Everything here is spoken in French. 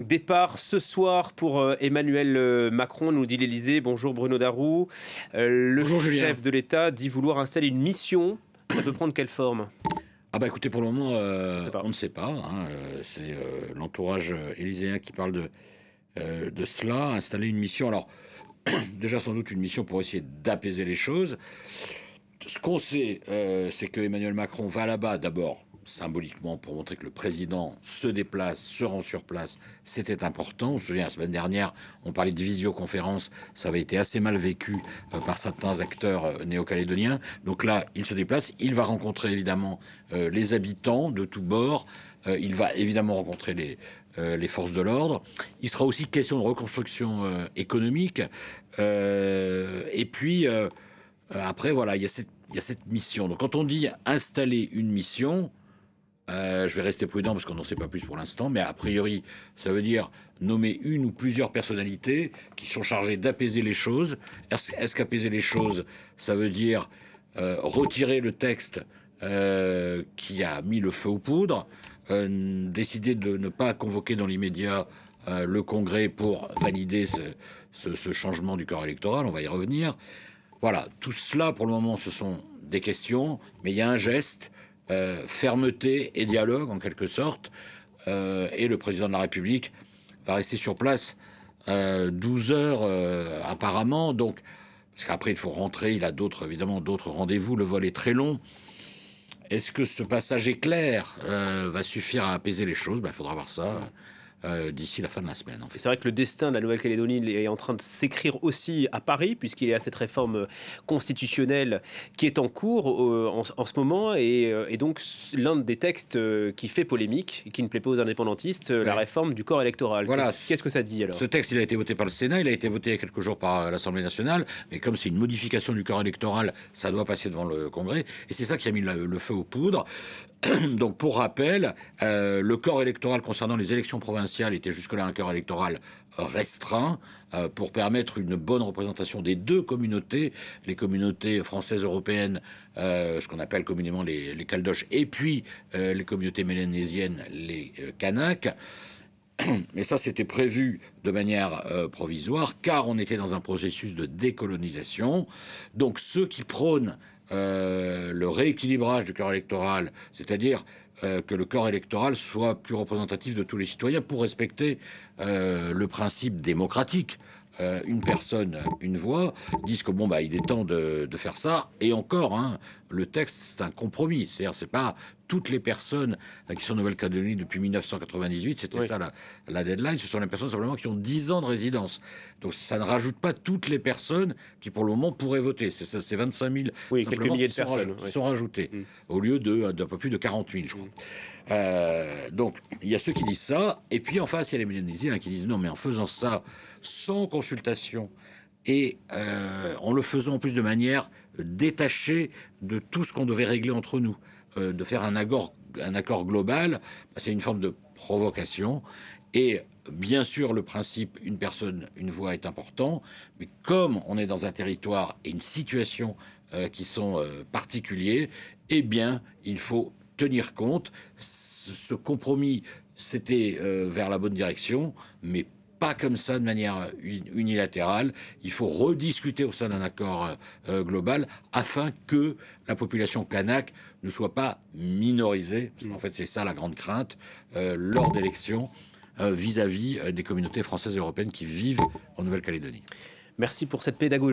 Départ ce soir pour Emmanuel Macron, nous dit l'Élysée. Bonjour Bruno Darroux. Le Bonjour Julien. chef de l'État dit vouloir installer une mission. Ça peut prendre quelle forme? Ah bah écoutez, pour le moment, pas. on ne sait pas. C'est l'entourage élyséen qui parle de cela, installer une mission. Alors, déjà sans doute une mission pour essayer d'apaiser les choses. Ce qu'on sait, c'est que Emmanuel Macron va là-bas d'abord symboliquement pour montrer que le président se déplace, se rend sur place. C'était important. On se souvient, la semaine dernière, on parlait de visioconférence. Ça avait été assez mal vécu par certains acteurs néo-calédoniens. Donc là, il se déplace. Il va rencontrer évidemment les habitants de tous bords. Il va évidemment rencontrer les forces de l'ordre. Il sera aussi question de reconstruction économique. Et puis, après, voilà, il y a cette mission. Donc quand on dit installer une mission, je vais rester prudent parce qu'on n'en sait pas plus pour l'instant, mais a priori, ça veut dire nommer une ou plusieurs personnalités qui sont chargées d'apaiser les choses. Est-ce qu'apaiser les choses, ça veut dire retirer le texte qui a mis le feu aux poudres, décider de ne pas convoquer dans l'immédiat le Congrès pour valider ce changement du corps électoral? On va y revenir. Voilà, tout cela, pour le moment, ce sont des questions, mais il y a un geste, fermeté et dialogue, en quelque sorte, et le président de la République va rester sur place 12 heures, apparemment, donc, parce qu'après, il faut rentrer, il a évidemment d'autres rendez-vous, le vol est très long. Est-ce que ce passage éclair va suffire à apaiser les choses? Il faudra voir ça d'ici la fin de la semaine. En fait. C'est vrai que le destin de la Nouvelle-Calédonie est en train de s'écrire aussi à Paris, puisqu'il y a cette réforme constitutionnelle qui est en cours en ce moment. Et donc, l'un des textes qui fait polémique, et qui ne plaît pas aux indépendantistes, la réforme du corps électoral. Voilà. Qu'est-ce que ça dit alors? Ce texte, il a été voté par le Sénat, il a été voté il y a quelques jours par l'Assemblée nationale, mais comme c'est une modification du corps électoral, ça doit passer devant le Congrès. Et c'est ça qui a mis le feu aux poudres. Donc, pour rappel, le corps électoral concernant les élections provinciales était jusque-là un corps électoral restreint pour permettre une bonne représentation des deux communautés, les communautés françaises européennes, ce qu'on appelle communément les Caldoches, et puis les communautés mélanésiennes, les Kanaks. Mais ça, c'était prévu de manière provisoire, car on était dans un processus de décolonisation. Donc, ceux qui prônent le rééquilibrage du corps électoral, c'est-à-dire que le corps électoral soit plus représentatif de tous les citoyens pour respecter le principe démocratique. Une personne, une voix, disent que bon il est temps de faire ça. Et encore, le texte c'est un compromis. C'est-à-dire c'est pas toutes les personnes qui sont en Nouvelle-Calédonie depuis 1998, c'était oui. Ça la deadline. Ce sont les personnes simplement qui ont 10 ans de résidence. Donc ça ne rajoute pas toutes les personnes qui pour le moment pourraient voter. C'est 25 000 oui, quelques milliers de personnes qui sont rajoutées au lieu d'un peu plus de 40 000, je crois. Donc il y a ceux qui disent ça, et puis en face il y a les Mélanésiens qui disent non, mais en faisant ça sans consultation et en le faisant en plus de manière détachée de tout ce qu'on devait régler entre nous, de faire un accord global, c'est une forme de provocation. Et bien sûr, le principe une personne, une voix est important, mais comme on est dans un territoire et une situation qui sont particuliers, eh bien, il faut tenir compte. Ce compromis, c'était vers la bonne direction, mais pas comme ça de manière unilatérale. Il faut rediscuter au sein d'un accord global afin que la population kanak ne soit pas minorisée. Parce qu'en fait, c'est ça la grande crainte lors d'élections vis-à-vis des communautés françaises et européennes qui vivent en Nouvelle-Calédonie. Merci pour cette pédagogie.